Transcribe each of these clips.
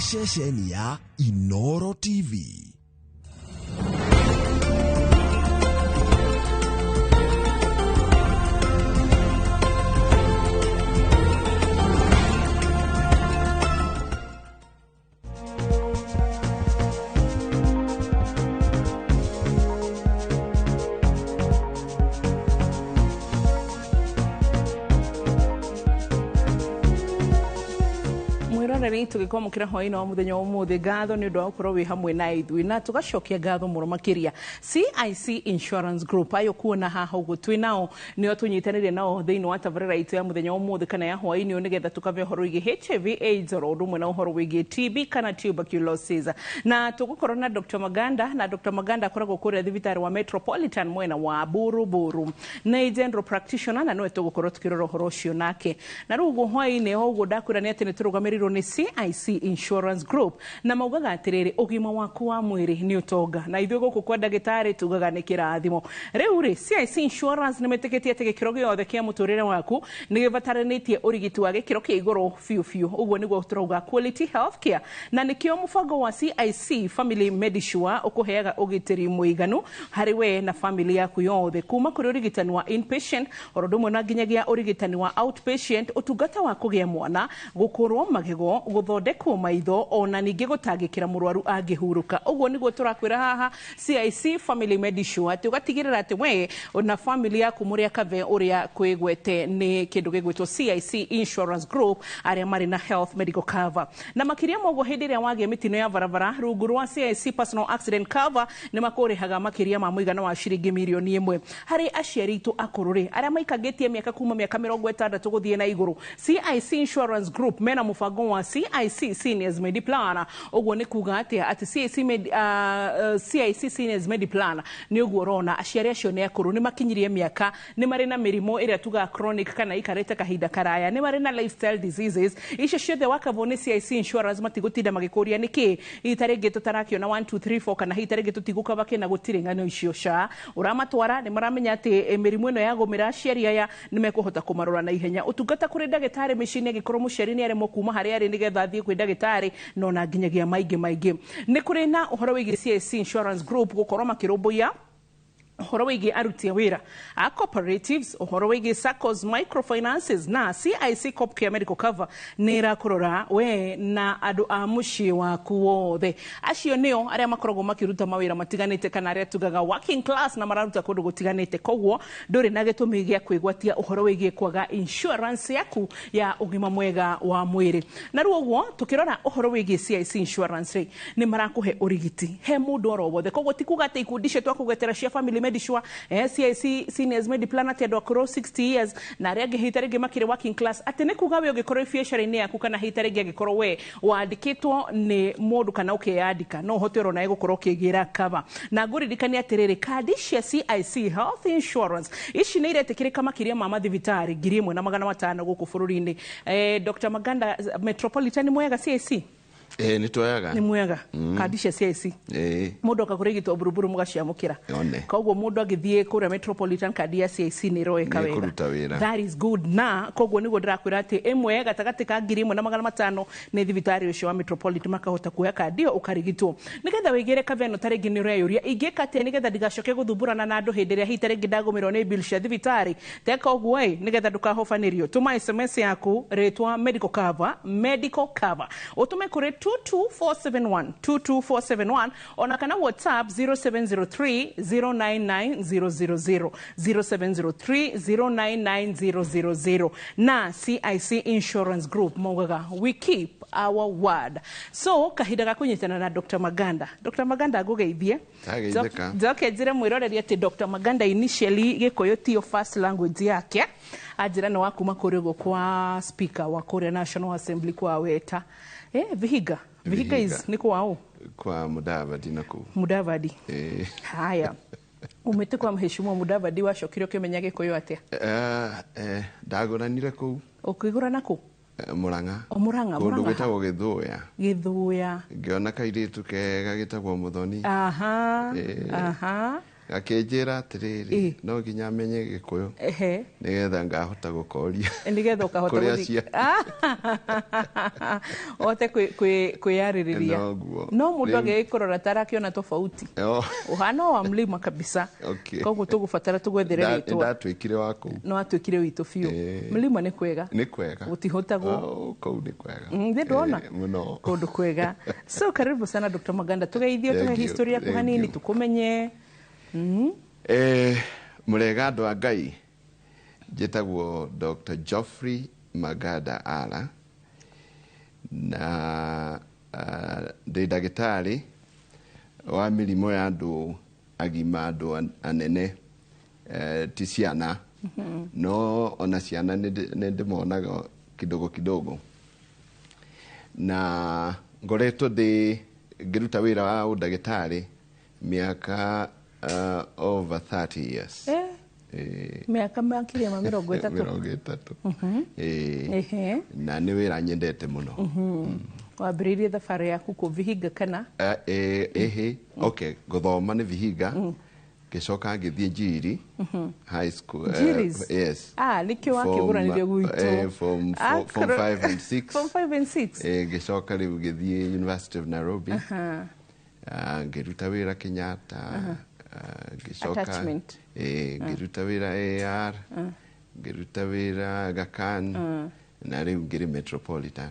ceceni ya Inooro TV. Tugikwa mukira hoina muthenya umuthi gatho ni undu wa gukorwo wi hamwe na ithui na tugacokia gatho muno makiria CIC Insurance Group ayo kuona haha uguo twi nao nio tunyitanire nao thiini wa tabarira itu ya muthenya umuthi kana ya hoini ni getha tukave horo wigi HIV AIDS oro rumwe na uhoro wigi TB kana tuberculosis na tugukorwo na Dr. Maganda na Dr. Maganda akoragwo kuria thibitari wa Metropolitan mwena wa Buruburu na general practitioner na no tugukorwo tukirora uhoro ucio nake na rugo hoini uguo ndakwira ni ati ni turugamirirwo ni CIC Insurance Group na maugaga atiriri ugima waku wa mwiri ni utonga na ithuĩ gũkũ kwa ndagĩtarĩ tugaga nĩ kĩrathimo rĩu rĩ CIC Insurance nĩ metĩkĩtie atĩ gĩkĩro gĩothe kĩa mũtũrĩre waku nĩ gĩbataranĩtie ũrigiti wa gĩkĩro kĩa igũrũ biũ biũ ũguo nĩguo turauga quality healthcare na nĩkĩo mũbango wa CIC Family Medisure ũkũheaga ũgitĩri mũiganu harĩ we na family yaku yothe kuma kũrĩ ũrigitani wa inpatient oro ndũmwe na nginyagia ũrigitani wa outpatient ũtungata wa kũgĩa mwana gũkũrwo magego guthondekwo maitho ona ningi gutangikira murwaru angihuruka uguo niguo turakwira haha CIC Family Medisure ati ugatigirira ati we ona family yaku muria kave uria kwigwete ni kindu gigwitwo CIC Insurance Group aria mari na health medical cover na makiria mogo hindi ria wagie mitino ya barabara rungu rwa CIC personal accident cover ni makurihaga makiria ma muigana wa ciringi milioni 1 hari aciari itu akururi aria maikangitie miaka kuma miaka 60 guthie na iguru CIC Insurance Group mena mubango wa CIC Seniors Mediplan uguo ni kuga ati CIC Seniors Mediplan ni uguo rona aciari acio ni akuru ni makinyirie miaka ni mari na mirimo iria tuga chronic kana ikarete kahinda karaya ni mari na lifestyle diseases icio ciothe wakavo ni CIC Insurance matigutinda magikuria niki itaringi tutarakiona 1 2 3 4 kana itaringi tutigukava kina gutire ngano icio sha uramatwara ni maramenya ati mirimo ino yagumira aciari aya ni mekuhota kumarora na ihenya utungata kuri ndagitari micini gikorwo muciari ni arimo kuma hari ari nigetha thie kwi ndagitari no na nginyagia maingĩ ni kuri na uhoro wigi CIC Insurance Group gukorwo makirumbuya uhoro wigi aruti wira a cooperatives uhoro wigi SACCOs microfinances na CIC Corp Care Medical Cover nira kurora we na andu a mucii waku wothe acio nio aria makoragwo makiruta mawira matiganite kana aria tugaga working class na mararuta kundu gutiganite koguo nduri na gitumi gia kwigwatia uhoro wigi kwaga insurance yaku ya ugima mwega wa mwiri na ruo tukirora uhoro wigi CIC Insurance ni marakuhe urigiti he mundu oro wothe koguo tikuga ati ikundishe twakugwetera cia family Medisure CIC Seniors Mediplan ati andu akoro 60 years na aria ngihita ringi makire working class ati ne kuga we ugikorwo biacara-ini yaku kana hita ringi agikorwo we wandikitwo ni mundu kana ukiyandika no hote ro nae gukorwo kigira cover na nguririkania atiriri kandi cia CIC Health Insurance ici ni iretikirika makiria ma mathibitari 1500 guku bururi-ini Dr. Maganda Metropolitan mwega CIC ni twayaga ni mwega kandi cia CIC mundu akakurigitwo buruburu mugaciamukira koguo mundu agithie kuria Metropolitan kandi ya CIC ni roeka wega that is good na koguo niguo ndirakwira ati imwe gatagati ka 1500 ni thibitari ucio wa Metropolitan makahota kuya kandi yo ukarigitwo nigetha wigire kaveno taringi ni reyuria ingikate nigetha ndigacoke guthumburana na andu hindi ria hitaringi ndagumirwo ni bill cia thibitari teka oguo nigetha ndukahofanirio tuma SMS yaku retwa medical cover utume kuri 22471 ona kana WhatsApp 0703099000 0703099000 na CIC Insurance Group maugaga we keep our word so kahinda ga kunyitana na Dr. Maganda ngugeithie njoke njire mwiroreri ati Dr. Maganda initially gikuyu tio first language yake ajira no wakuma kuri kwa speaker wa Korea National Assembly kwa weta Vihiga is niko wao kwa Mudavadi naku Mudavadi haya umete kwa mheshimiwa Mudavadi wa shokiro kimenya gikuyu atia ndagoranire ku ukigurana ku Muranga kundu gwitagwo Githuya ngiona kairitu kega gitagwo Muthoni Gakenjira atiriri no nginya amenye Gikuyu nigetha ngahota gukoria nigetha ukahota guthii ote kwiyaririria no mundu agekorora tarakiona tofauti uhana wa mlima kabisa koguo tugubatara tugwethere ritwa ndatwikire wako no atwikire witu fiu mlima ni kwega gutihotagwo kou ni kwega ndona kundu kwega so karibu sana Dr. Maganda tugeithio tuhe historia yaku hanini tukumenye murega andu a Ngai njitagwo Dr. Geoffrey Maganda Ala na ndi ndagitari wa mirimo ya andu agima andu anene ti ciana no ona ciana ni ndimonaga kidogo na ngoretwo ndi ngiruta wira wa ndagitari miaka over 30 years. Miaka makiria ma 30. Na ni wira nyendete muno. Wambiririe thabari yaku ku Vihiga kana? Okay, guthoma ni Vihiga. Gicoka ngithie Njiri high school. Yes. Nikio wakiguranirio gwitu. From 5 and 6. From 5 and 6. Gicoka riu ngithie University of Nairobi. Ngiruta wira Kenyatta. Gicoka ngiruta wira AR. Ngiruta wira Gakan. Na riu ngiri Metropolitan.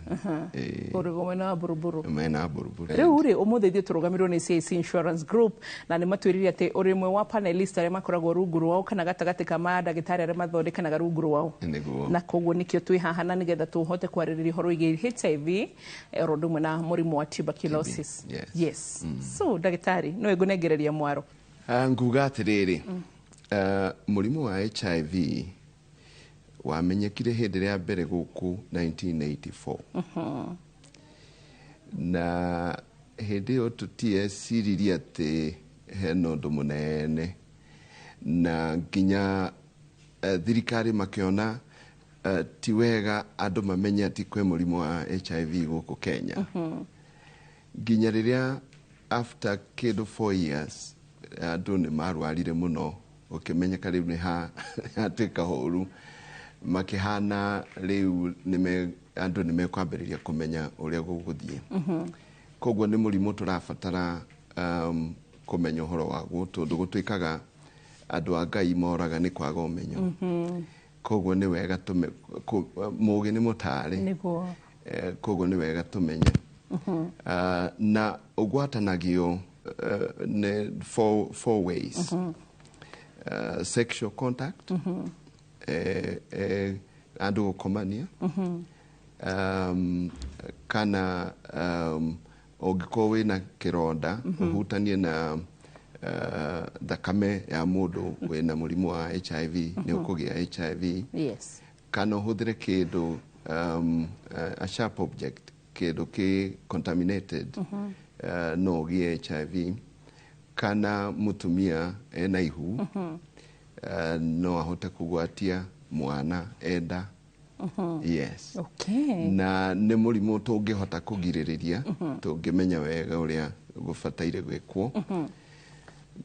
Urigo mena buruburu. Mena buruburu. Riu uri umuthi thio turugamirwo ni CIC Insurance Group na ni matwirire ati uri mwe wa panelist aria makoragwo runguru wao kana gatagati kama ndagitari aria mathondekanaga runguru wao. Na koguo nikio twi haha na nigetha tuhote kwaririria horo igi HIV rodumwe na murimu wa tuberculosis. Yes. So ndagitari no egunegereria mwaro. Nguga atiriri murimu wa HIV wamenyekire hindi ria mbere guku 1984 na hindi yo tutie siriria ati heno ndu munene na nginya thirikari makiona ti wega andu mamenye ati kwe murimu wa HIV guku Kenya nginya riria after kido 4 years andu ni marwarire muno ukimenyeka riu ni hatwika horu makihana riu andu nimekwambiriria kumenya uria guguthie koguo ni murimu turafatara kumenya uhoro waguo tondu gutwikaga andu a Ngai moraga ni kwaga umenyo koguo ni wega mugi ni mutari koguo ni wega tumenye na ugwatanagio ne four ways sexual contact andu gukomania kana ongiko wina kironda uhutanie na thakame ya mundu wina murimu wa HIV ni ukugia HIV kana uhuthire kindu a sharp object kindu ki contaminated no ugie HIV kana mutumia ena ihu no ahote kugwatia mwana enda yes na ni murimu tungihota kugiririria tungimenya wega uria gubataire gwikwo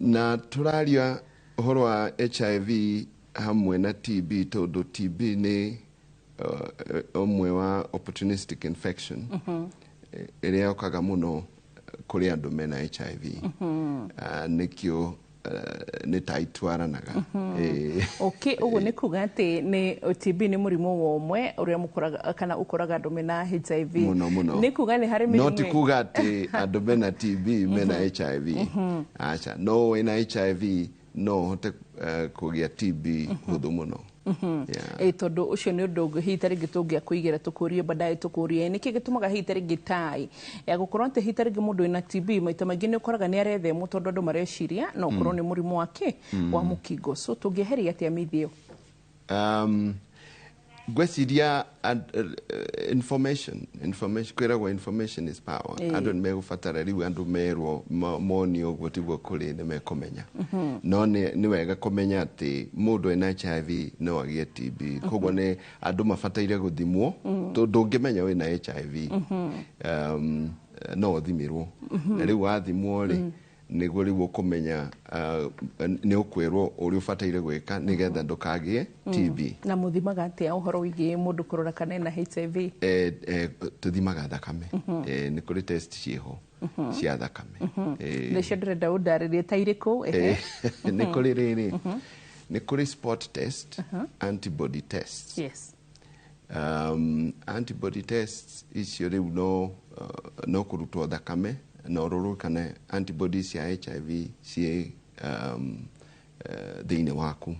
na turaria uhoro wa HIV hamwe na TB tondu TB ni omwe wa opportunistic infection iria yokaga muno kuri andu mena HIV nikio ni taitwaranaga uguo ni kuga ati ni TB ni murimu womwe uria mukoraga kana ukoraga andu mena HIV ni kuga ni hari mirimu no ti kuga ati andu mena TB mena HIV acha no wina HIV no hote kugia TB huthu muno tondu ucio ni undu hita ringi tungia kuigira tukurie badai tukurie niki gitumaga hita ringi tai ya gukorwo ati hita ringi mundu ina TB maita maingi ni ukoraga ni arethemo tondu andu mareciria no ukorwo ni murimu wake wa mukingo so tungieheria atia mithio gweciria information kwiragwo information is power andu nimegubatara riu andu merwo moni uguo tiguo kuri nimekumenya no ni wega kumenya ati mundu ena HIV no agie TB koguo ni andu mabataire guthimwo tondu ngimenya wina HIV no uthimirwo na riu wathimwo ri niguo riu ukumenya ni ukwerwo uri ubataire gwika nigetha ndukagie TB. Na muthimaga atia uhoro wigi mundu kurora kana na HIV? Tuthimaga thakame. Ni kuri test ciho cia thakame. Nicio ndirenda undaririe ta iriku? Ni kuri riri. Ni kuri spot test, antibody tests. Yes. Antibody tests icio riu no kurutwo thakame na ururukane antibodies cia HIV cie thiini waku.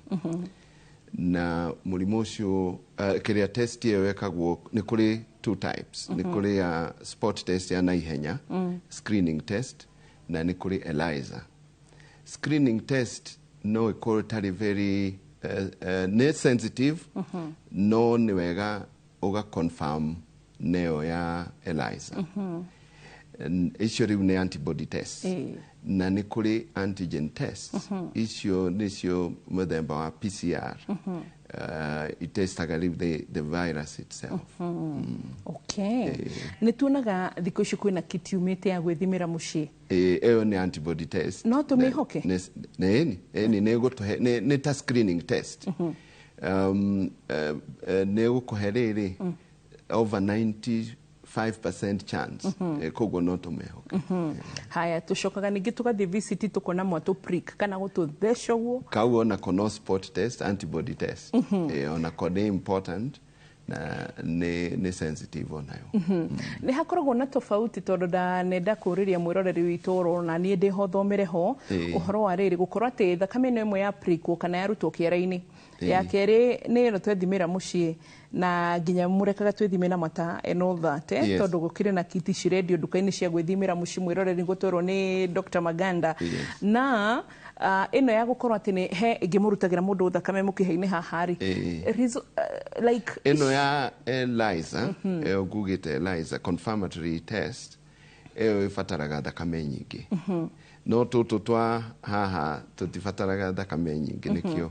Na mũrimũ ũcio kiria test iyo wekagwo ni kuri two types. Ni kuri spot test ya naihenya, screening test, na ni kuri ELISA. Screening test no ikorwo tari very ne sensitive, no ni wega uga confirm neo ya ELISA. Icio riu ni antibody test. Na ni kuri antigen test. Icio nicio muthemba wa PCR. Itestaga riu the virus itself. Okay. Ni tuonaga thikũ ici kwina kit umite ya gwithimira mucii. Eyo ni antibody test. No tumihoke? Ni gutuhe ni ta screening test. Ne gukuhe riri over 95% chance. Koguo no tumihoke. Haya tucokaga ningi tugathi visit tukona mwatu prick kana gututhecogwo. Kau ona kono spot test, antibody test. Ona kone important na ne sensitive onayo. Ni hakoragwo na tofauti tondu da nenda kuriria mwiroreri witu urona ni ndi ho thomere ho uhoro wa riri gukorwo ati thakame no imwe ya prick kana yarutwo kiara-ini ya keri ni ro twethimira mucii na nginya murekaga twithime mata eno thate tondu gukire na kiti ciredio duka-ini cia gwithimira mucii mwiroreri gutwirwo ni Dr. Maganda. Na ino ya gukorwo ati ni he ingimurutagira mundu thakame mukihe-ini hahari like ino ya ELISA gugite ELISA confirmatory test ifataraga thakame nyingi. No tutu twa haha tutifataraga thakame nyingi nikio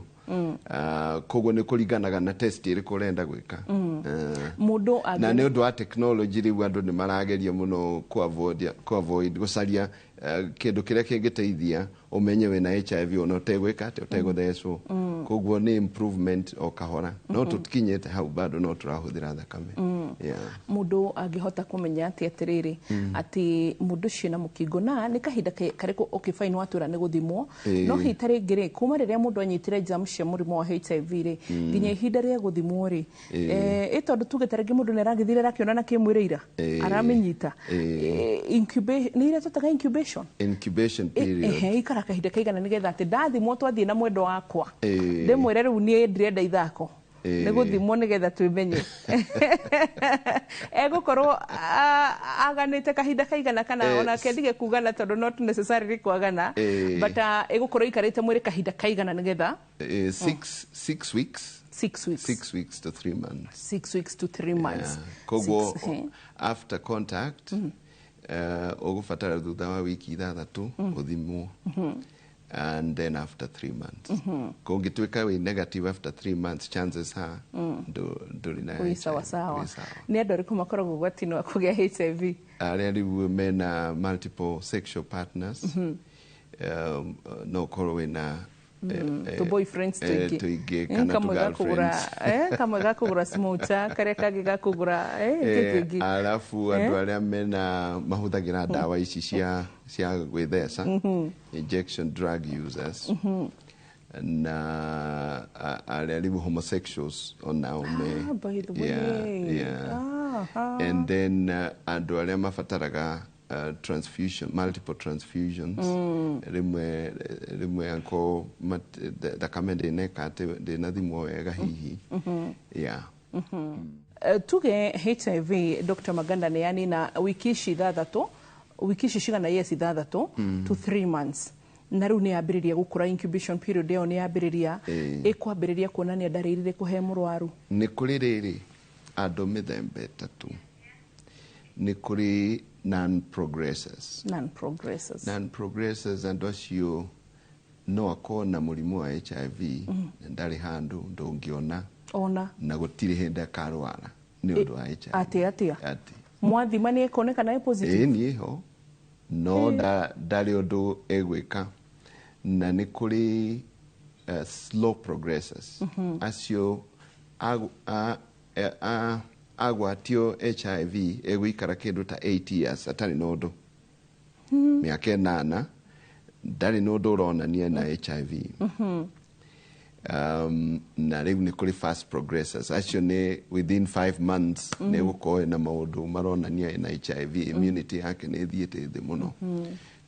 koguo ni kuringanaga na test iri kurenda gwika. Mundu na ni undu wa technology riu andu ni marageria muno avoid gucaria kindu kiria kingiteithia umenye we na HIV ona utegwika ati uteguthecwo. Koguo ni improvement o kahora no tutikinyete hau bado no turahuthira thakame. Mundu angihota kumenya ati atiriri ati mundu cina mukingo na ni kahinda kariku ukifaini watura ni guthimwo no hitari ngiri kuma riria mundu anyitire exam cia murimu wa HIV ri nginya ihinda ria guthimwo ri tondu tugetarenge mundu ne ragithire rakiona na kimwirira aramenyita incubation ni ira tutaga incubation period ikara kahinda kaigana nigetha ati ndathimwo twathie na mwendo wakwa ndimwire riu ni ndirenda ithako ni guthimwo nigetha twimenye egukorwo aganite kahinda kaigana kana ona kendige kugana tondu not necessarily kwagana but egukorwo ikarite mwiri kahinda kaigana nigetha 6 weeks. 6 weeks to 3 months. 6 weeks to 3 months. Koguo after contact ugufatara thutha wa wiki 6 uthimwo. And then after 3 months. Kungituika we negative after 3 months, chances are nduri na HIV. Sawa. Ni andu ariku makoragwo gwatino akugia HIV. Ari mena multiple sexual partners. No korwo we na to boyfriends tuingi kana to girlfriends. Kamwe gakugura smocha karia kangi gakugura tuingi. Alafu andu aria mena mahuthagira dawa ici cia gwithesa, injection drug users. Na aria homosexuals onao me. By the way. And then andu aria mafataraga transfusion, multiple transfusions. Rimwe anko thakame ndineka ndinathimwo wega hihi. Tuge HIV Dr. Maganda ni yani na wiki ici cigana yes 3 to 3 months. Na riu ni yambiriria gukura incubation period yo ni yambiriria ikwambiriria kuonania ndariri kuhe murwaru. Ni kuri riri andu mithemba 3. Ni kuri non-progressors andu acio no akorwo na mũrimũ wa HIV ndari handu ndungiona na gutiri hinda karwara ni undu wa HIV. Ati mwathima ni ikoneka na positive. Ni ho no ndarĩ ũndũ egwĩka, na nĩ kũrĩ slow progressors acio agwatio HIV egũikara kĩndũ ta 8 years atarĩ na ũndũ, mĩaka 8 ndarĩ na ũndũ ũronania na HIV. Na rĩu nĩ kũrĩ fast progressors acio nĩ within 5 months nĩ gũkorwo na maũndũ maronania na HIV, immunity yake nĩ thiĩte thĩ mũno,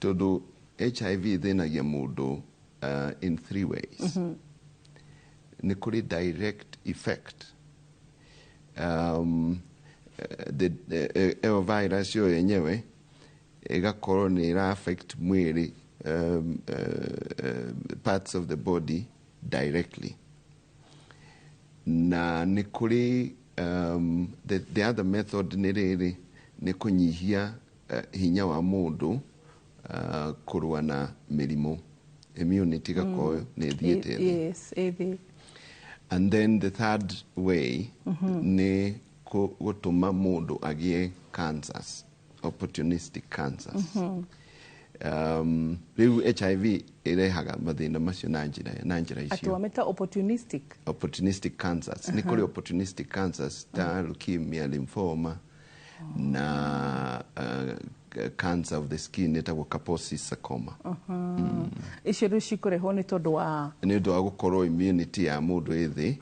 tondũ HIV thĩnagia mũndũ in 3 ways. Nĩ kũrĩ direct effect, the virus yo yenyewe igakorwo nĩ ira affect mwĩrĩ, parts of the body directly. Na nĩ kũrĩ the other method nĩ rĩrĩ, nĩ kũnyihia hinya wa mũndũ kũrũa na mĩrimũ, immunity gakorwo nĩ thiĩte thĩ. Yes, And then the third way nĩ gũtũma mũndũ agĩe cancers, opportunistic cancers. Rĩu HIV irehaga mathĩna macio na njĩra icio. Atuameta opportunistic cancers. Nĩ kũrĩ opportunistic cancers ta leukemia, lymphoma, na cancer of the skin etagwo Kaposi sarcoma. Icio rĩu cikũrehwo nĩ tondũ wa gũkorwo immunity ya mũndũ ĩthĩ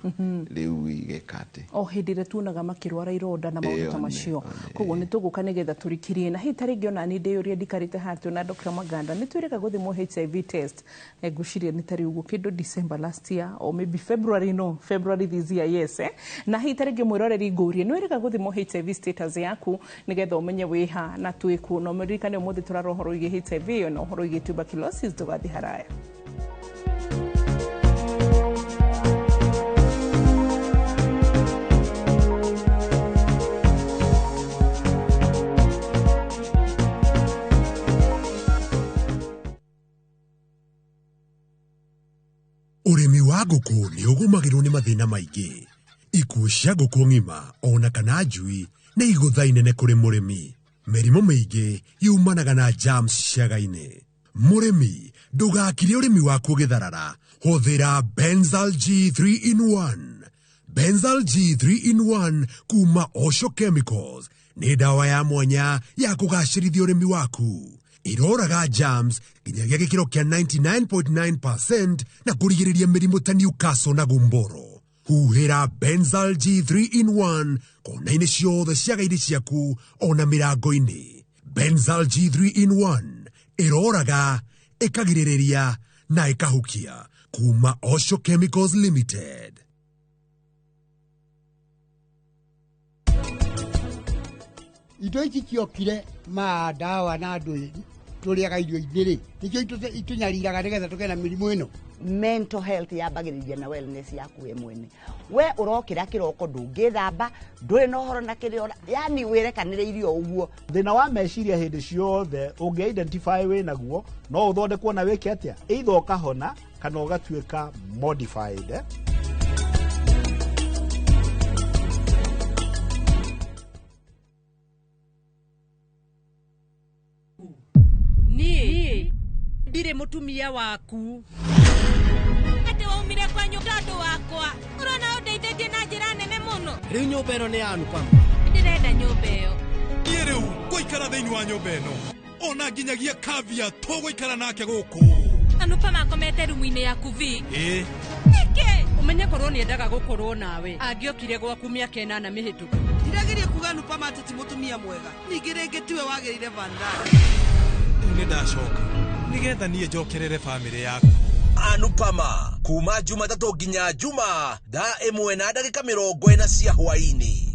rĩu igekate. O hĩndĩ ĩrĩa tuonaga makĩrwara ironda na maũndũ ta macio, koguo nĩ tũgũka nĩgetha tũrikirie. Na hihi tarĩngĩ ona niĩ ndĩyũria ndikarĩte haha na Dr. Maganda, nĩ twĩrĩga gũthimwo HIV test, ngwĩciria nĩ tarĩ ũguo kĩndũ December last year or maybe February this year, yes. Na hihi tarĩngĩ mwĩroreri ngũrie, nĩ wĩrĩga gũthimwo HIV status yaku nĩgetha ũmenye wĩha na twĩku. No mũririkane ũmũthĩ tũrarora ũhoro wĩgiĩ HIV na ũhoro wĩgiĩ tuberculosis, tũgathiĩ haraya. Ũrĩmi wa ngũkũ nĩ ũgũmagĩrwo nĩ mathĩna maingĩ. Ikuũ cia ngũkũ ng'ima ona kana njui nĩ igũtha inene kũrĩ mũrĩmi. Mĩrimũ mĩingĩ yumanaga na germs ciaga-inĩ. Mũrĩmi ndũgakire ũrĩmi waku ũgĩtharara. Hũthĩra Benzal G3 in 1. Benzal G3 in 1 kuma Osho Chemicals nĩ ndawa ya mwanya ya kũgacĩrithia ũrĩmi waku. Iroraga germs nginyagia gĩkĩro kĩa 99.9% na kũrigĩrĩria mĩrimũ ta Newcastle na gumboro. Huhĩra Benzal G3 in 1 kona-inĩ ciothe ciaga-inĩ ciaku ona mĩrango-inĩ. Benzal G3 in 1 iroraga, ikagirĩrĩria na ikahukia. Kuma Osho Chemicals Limited. Indo ici ciokire dawa na andũ tũrĩaga irio igĩrĩ nĩkĩo itunyariraga nĩgetha tũgĩe na mĩrimũ ĩno. Mental health yambagĩrĩria na wellness yaku we mwene. We ũrokĩra kĩroko ndũngĩthamba, ndũrĩ na ũhoro na kĩrĩa, yani wĩrekanĩrĩirio ũguo. Thĩna wa meciria hĩndĩ ciothe ũngĩ-identify wĩ naguo no ũthondekwo na wĩke atĩa, either ũkahona kana ũgatuĩka modified. Ndirĩ mũtumia waku. Ati waumire kwa nyũmba wakwa. Ũrona ũndeithĩtie na njĩra nene mũno. Rĩu nyũmba ĩno nĩ yanu pam. Ndĩrenda nyũmba ĩyo. Niĩ rĩu ngũikara thĩinĩ wa nyũmba ĩno. Ona nginyagia kavia tũgũikara nake gũkũ. Anupa makomete rumu-inĩ yaku vi. Nĩkĩ? Ũmenye korwo nĩendaga gũkorwo nawe. Angĩokire gwaku mĩaka 8 mĩhĩtũku. Ndirageria kuga Anupa mateti mũtumia mwega. Ningĩ rĩngĩ tiwe wagĩrĩire Vandana. Nĩ ndacoka nĩgetha niĩ njokerere bamĩrĩ yaku. Anupama kuma Jumatatu nginya Juma thaa 1:40 cia hwaĩ-inĩ.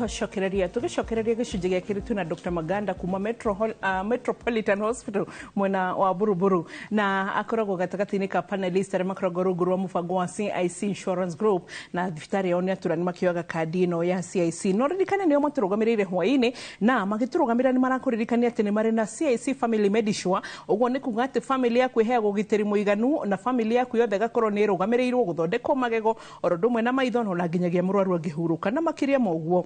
tugacokereria gicunjĩ gĩa kĩrĩ tuna Dr. Maganda kuma Metropolitan Hospital mwena wa Buruburu na akoragwo gatagatĩ-inĩ ka panelist arĩa makoragwo rungu rwa mũbango wa CIC Insurance Group na thibitarĩ yao nĩ aturani makĩoyaga kandi ĩno ya CIC no ririkane nĩo matũrũgamĩrĩire hwaĩ-inĩ na magĩtũrũgamĩrĩra nĩ marakũririkania atĩ nĩ marĩ na CIC Family Medisure ũguo nĩ kuga atĩ family yaku ĩheagwo ũgitĩri mũiganu na family yaku yothe ĩgakorwo nĩ ĩrũgamĩrĩirwo gũthondekwo magego oro ũndũ ũmwe na maitho na nginyagia mũrwaru angĩhurũka na makĩria ma ũguo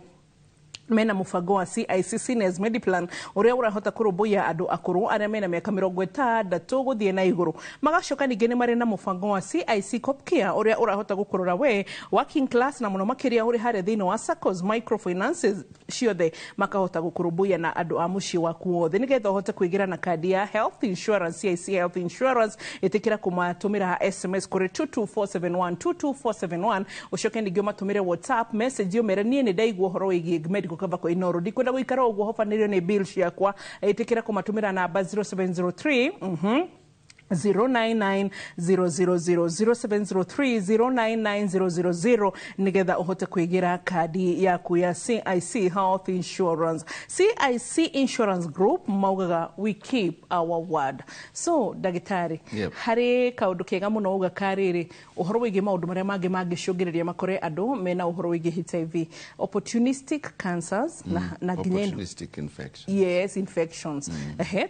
mena mũbango wa CIC Seniors Mediplan ũrĩa ũrahota kũrũmbũiya andũ akũrũ arĩa mena mĩaka 60 gũthiĩ na igũrũ magacoka ningĩ nĩ marĩ na mũbango wa CIC Cop Care ũrĩa ũrahota gũkũrora we working class na mũno makĩria ũrĩ harĩa thĩinĩ wa SACCOs microfinances ciothe makahota gũkũrũmbũiya na andũ a mũciĩ waku wothe nĩgetha ũhote kwĩgira na kandi ya health insurance CIC health insurance ĩtĩkĩra kũmatũmĩra SMS kũrĩ 22471 ũcoke ningĩ ũmatũmĩre WhatsApp message ũmere niĩ nĩ ndaigua ũhoro wĩgiĩ medical cover kwa inoro ndikwenda gũikara ũguo hobanĩrio nĩ bill ciakwa ĩtĩkĩra kũmatũmĩra namba 0703 099 000 0703 099 nĩgetha ũhote kwĩgira kandi yaku ya CIC Health Insurance. CIC Insurance Group maugaga we keep our word. So ndagĩtarĩ harĩ kaũndũ kega mũno uga karĩrĩ ũhoro wĩgiĩ maũndũ marĩa mangĩ mangĩcũngĩrĩria makore andũ mena ũhoro wĩgiĩ HIV opportunistic cancers na opportunistic infections. Yes, infections.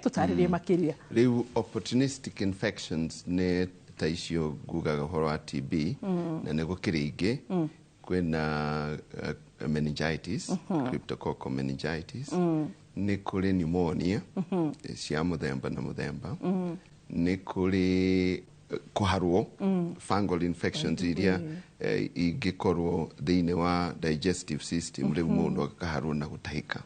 Tũtarĩrie makĩria. Rĩu opportunistic infections ne ta icio ngugaga ũhoro wa TB na nĩ gũkĩrĩ ingĩ kwĩna meningitis cryptococcal meningitis nĩ kũrĩ pneumonia cia mũthemba na mũthemba nĩ kũrĩ kũharwo fungal infections iria ingĩkorwo thĩinĩ wa digestive system rĩu mũndũ akaharwo na gũtahĩka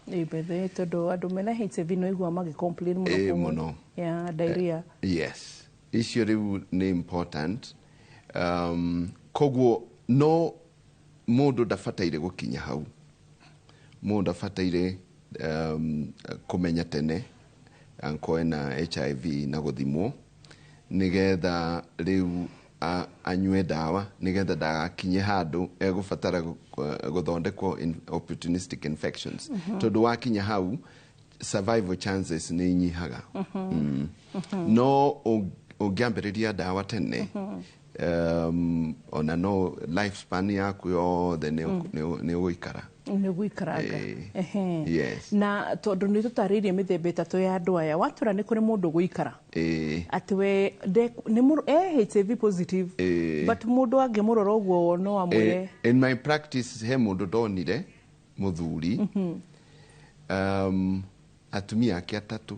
Ibethe tondũ andũ mena HIV no igua magĩcomplain mũno ya diarrhea. Yes, icio rĩu nĩ important. Koguo no mũndũ ndabataire gũkinya hau. Mũndũ ndabataire kũmenya tene anko ena HIV na gũthimwo nĩgetha rĩu anyue dawa nĩgetha ndagakinye handũ egũbatara gũthondekwo opportunistic infections tondũ wakinya hau survival chances nĩ inyihaga no ũngĩambĩrĩria dawa tene ona no lifespan yaku yothe nĩ ũgũikara Yes. Na tondũ nĩ tũtarĩirie mĩthemba ĩtatũ ya andũ aya watura nĩ kũrĩ mũndũ gũikara atĩ we nĩ HIV positive but mũndũ angĩmũrora ũguo no amwĩre. In my practice he mũndũ ndonire mũthuri atumia ake atatũ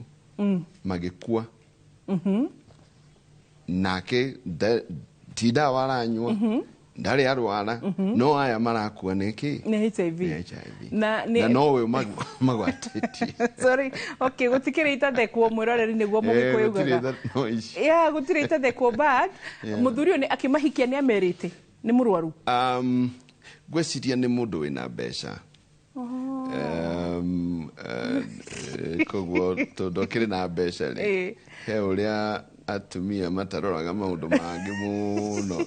magĩkua nake ti dawa aranyua ndarĩ arwara no aya marakua nĩkĩ nĩ HIV na nowe magwatĩtie sorry okay gũtikĩrĩ itathekwo mwĩroreri nĩguo mũgĩkũyũ ugaga gũtirĩ itathekwo but mũthuri ũyũ akĩmahikia nĩ amerite nĩ mũrwaru gwĩciria nĩ mũndũ wĩna mbeca koguo tondũ akĩrĩ na mbeca rĩ he ũrĩa atumia mataroraga maũndũ mangĩ mũno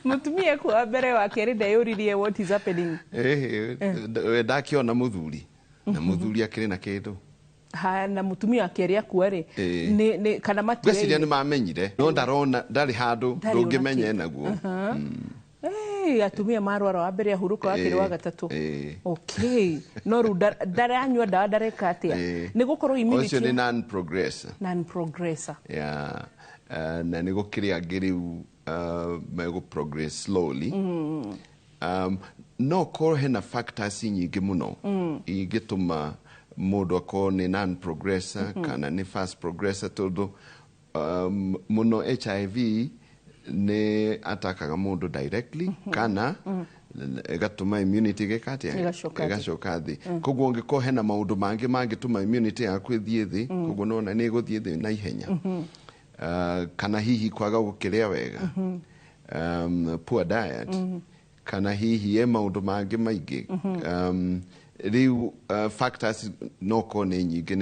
mutumia kwa mbere wa kerĩ ndeyũririe what is happening ndakiona mũthuri na mũthuri akĩrĩ na kĩndũ na mutumia akĩrĩ akua rĩ nĩ kana matiĩ gwĩciria nĩ mamenyire no ndarona ndarĩ handũ ndũngĩmenya enaguo atumia marwara wa mbere ahuruka wakĩrĩ wa gatatũ okay no rĩu ndaranyua dawa ndareka atĩa nĩ gũkorwo immunity ũcio nĩ non progressor na nĩ gũkĩrĩ angĩ rĩu megũ progress slowly no korwo hena factors nyingĩ mũno ingĩtũma mũndũ akorwo nĩ non progressor kana nĩ fast progressor tondũ mũno HIV nĩ atakaga mũndũ directly kana ĩgatũma immunity ĩgacoka thĩ koguo ũngĩkorwo hena maũndũ mangĩ mangĩtũma immunity yaku ĩthiĩ thĩ koguo nona nĩ ĩgũthiĩ thĩ na ihenya kana hihi kwaga gũkĩrĩa wega poor diet kana hihi maũndũ mangĩ maingĩ riu factors no ko ne nyingi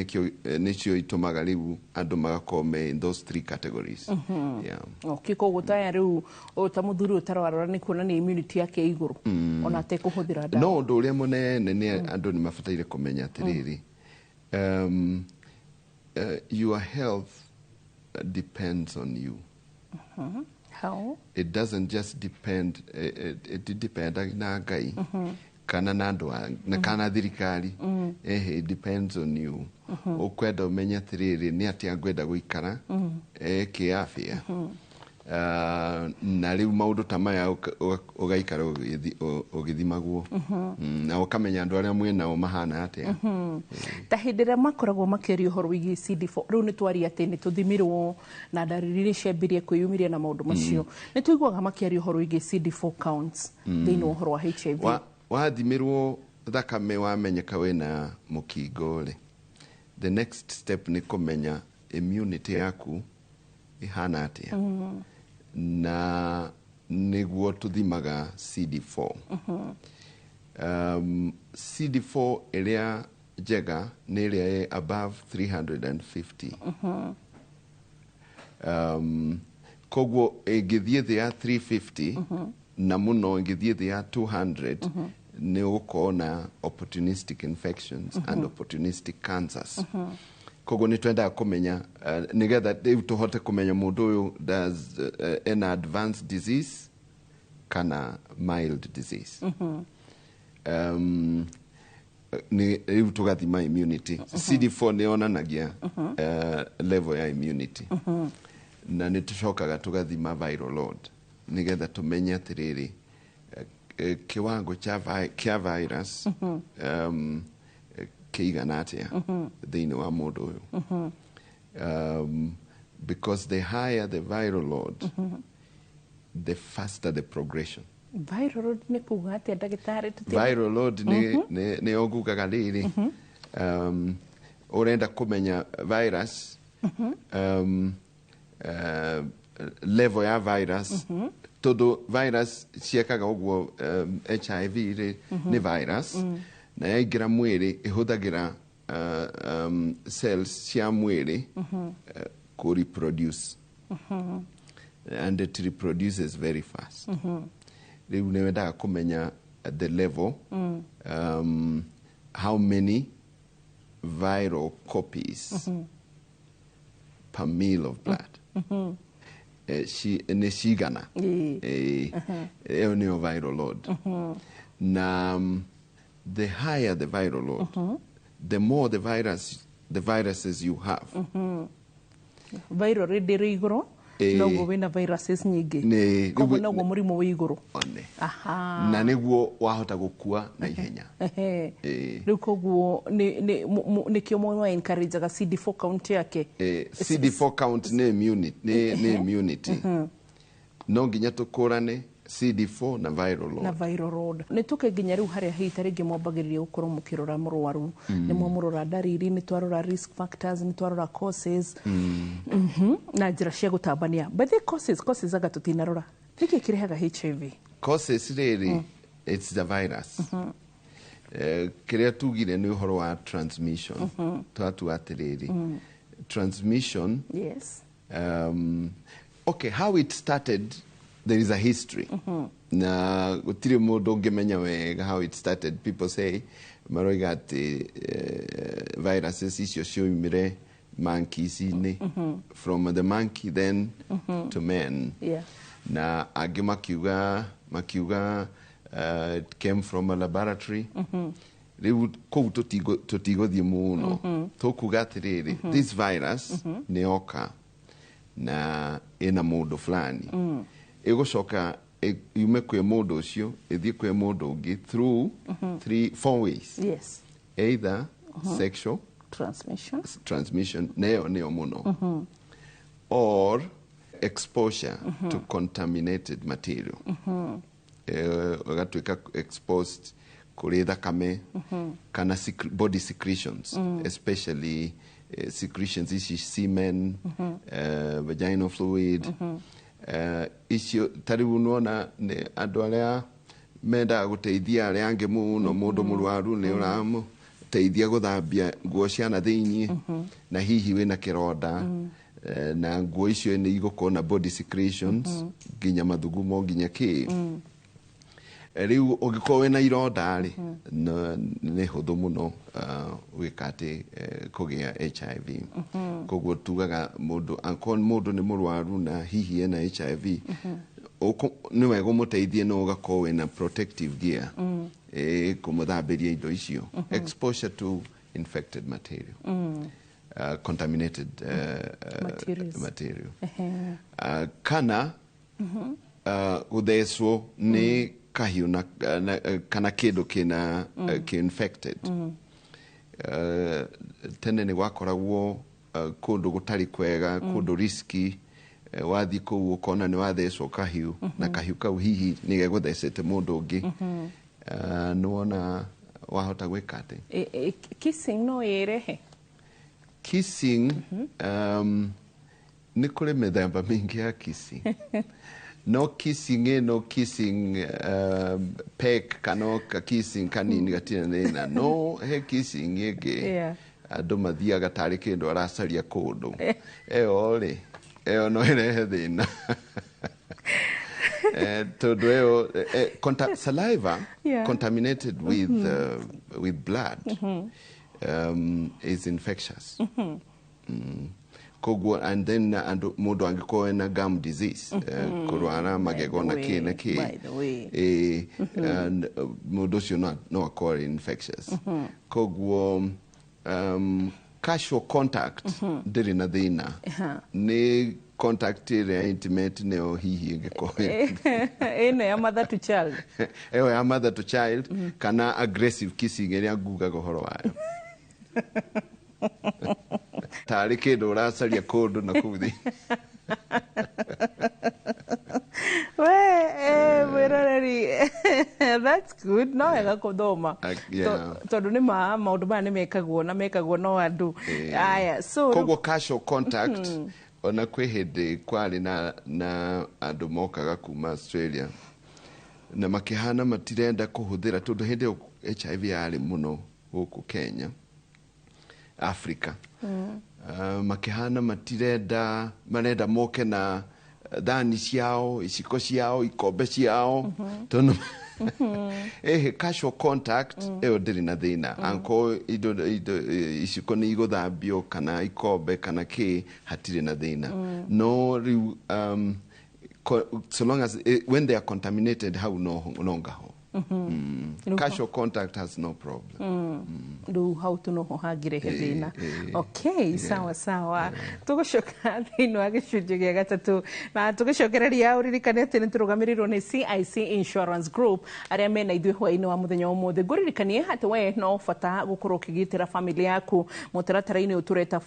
nicio itumaga riu andu magakome in those 3 categories. Yeah. Okay, koguo taya riu ta muthuri utarwarora ni kuona ni immunity yake iguru ona ate kuhuthira dawa. No ndu uria munene ni andu ni mabataire kumenya atiriri. Your health depends on you. How? It doesn't just depend, it depends na Ngai kana na andu na kana thirikari. It depends on you. Ukwenda umenya atiriri ni atia ngwenda guikara kiafia. Na riu maundu ta maya ugaikara ugithimagwo na ukamenya andu aria mwena mahana atia. Ta hindira makoragwo makiria uhoro wigi CD4 riu ni twari ati ni tuthimirwo na ndariri ni ciambirie kwiyumiria na maundu macio ni tuiguaga makiria uhoro wigi CD4 counts thiini uhoro wa HIV. Wathimirwo thakame wamenyeka wina mukingo ri, the next step ni kumenya immunity yaku ihana atia. Na niguo tuthimaga CD4. CD4 iria njega ni iria above 350. Koguo ingithie thi ya 350 na muno ingithie thi ya 200 ni ugukorwo opportunistic infections and opportunistic cancers. Koguo ni twenda kumenya nigetha riu tuhote kumenya mundu uyu does an advanced disease kana mild disease. Ni riu tugathima immunity. CD4 ni onanagia level ya immunity. Na ni tucokaga tugathima viral load nigetha tumenye atiriri kiwango kia virus kiigana atia thiini wa mundu uyu. Because the higher the viral load, the faster the progression. Viral load ni kuga atia ndagitari tuti? Viral load ni ogugaga riri urenda kumenya virus level ya virus todo virus ciekaga uguo HIV ni virus na yaingira mwiri ihuthagira cells cia mwiri ku reproduce and it reproduces very fast. Riu ni wendaga kumenya the level how many viral copies per mil of blood. Ni cigana eo nio viral load. Na the higher the viral load, the more the viruses you have. Viral load ri iguru noguo wina viruses nyingi koguo noguo murimu wi iguru. Na niguo wahota gukua na ihenya. Riu koguo ni kio mwe wa encourage ga CD4 count yake. CD4 count ni immunity. No nginya tukurane CD4 na viral load. Ni tuke nginya riu haria hita ringi mwambagiriria gukorwo mukirora murwaru ni murora ndariri ni twarora risk factors ni twarora causes na njira cia gutambania but the causes aga tutinarora niki kirehaga HIV. Causes really it's the virus. Kiria tugire ni uhoro wa transmission. Twatu atiriri transmission. Yes. Okay, how it started, there is a history. Na gutire mundu ngimenya wega how it started. People say maroiga ati viruses icio ciumire monkeys ini from the monkey then to man. Yeah. Na angi makiuga it came from a laboratory. Riu kou tutiguthie muno tukuga atiriri this virus ni oka na ina mundu fulani igucoka yume kwe mundu ucio ithie kwe mundu ungi through 4 ways. Yes. Either sexual transmission neo muno or exposure to contaminated material. Ugatuika exposed kuri thakame kana body secretions, especially secretions ici semen, vaginal fluid. Isio tariu nuona ni andu aria mendaga gũteithia arĩa angĩ mũno mũndũ mũrwaru nĩ ũramũteithia gũthambia nguo cia na thĩinĩ na hihi wĩna kĩronda na nguo icio nĩ igũkorwo na body secretions nginya mathugumo nginya kĩ rĩu ũngĩkorwo wĩna ironda rĩ nĩ hũthũ mũno gwĩka atĩ kũgĩa HIV koguo tugaga mũndũ nĩ mũrwaru na hihi ena HIV nĩ wega ũmũteithie no ũgakorwo wĩna protective gear kũmũthambĩria indo icio exposure to infected material contaminated material kana gũthecwo nĩ kahiũ kana kĩndũ kĩna kĩ-infected tene nĩ gwakoragwo kũndũ gũtarĩ kwega kũndũ riski wathiĩ kũu ũkona nĩ wathecwo kahiũ na kahiũ kau hihi nĩ gegũthecete mũndũ ũngĩ nĩ wona wahota gwĩka atĩ kissing no ĩrehe kissing nĩ kũrĩ mĩthemba mĩingĩ ya kissing no kissing no kissing peck kana kissing kanini gatirĩ thĩna no he kissing ĩngĩ andũ mathiaga tarĩ kĩndũ aracaria kũndũ ĩyo rĩ ĩyo no ĩrehe thĩna tondũ ĩyo saliva contaminated with blood is infectious koguo and then mũndũ angĩkorwo ena gum disease kũrwara magego na kĩ na kĩ mũndũ ũcio no akorwo infectious koguo casual contact ndĩrĩ na thĩna nĩ contact ĩrĩa intimate nĩyo hihi ĩngĩkorwo ĩno ya mother to child ĩyo ya mother to child kana aggressive kissing ĩrĩa ngugaga ũhoro wayo tarĩ kĩndũ ũracaria kũndũ na kũu thĩ mwĩroreri that's good no wega kũthoma tondũ nĩ maũndũ maya nĩ mekagwo no andũ aya so koguo casual contact ona kwĩ hĩndĩ kwarĩ na andũ mokaga kuma Australia na makĩhana matirenda kũhũthĩra tondũ hĩndĩ ĩyo HIV yarĩ mũno gũkũ Kenya Africa makĩhana matirenda marenda moke na thani ciao iciko ciao ikombe ciao tondũ casual contact ĩyo ndĩrĩ na thĩna anko indo iciko nĩ igũthambio kana ikombe kana kĩ hatirĩ na thĩna no rĩu so long as when they are contaminated hau no ngaho casual contact has no problem rĩu hau tũnoho hangĩrehe thĩna okay sawa tũgũcoka thĩinĩ wa gĩcunjĩ gĩa gatatũ na tũgĩcokereria ũririkane atĩ nĩ tũrũgamĩrĩirwo nĩ CIC Insurance Group arĩa mena ithuĩ hwaĩ-inĩ wa mũthenya ũmũthĩ ngũririkanie atĩ we no bata gũkorwo ũkĩgitĩra family yaku mũtaratara-inĩ ũyũ tũreta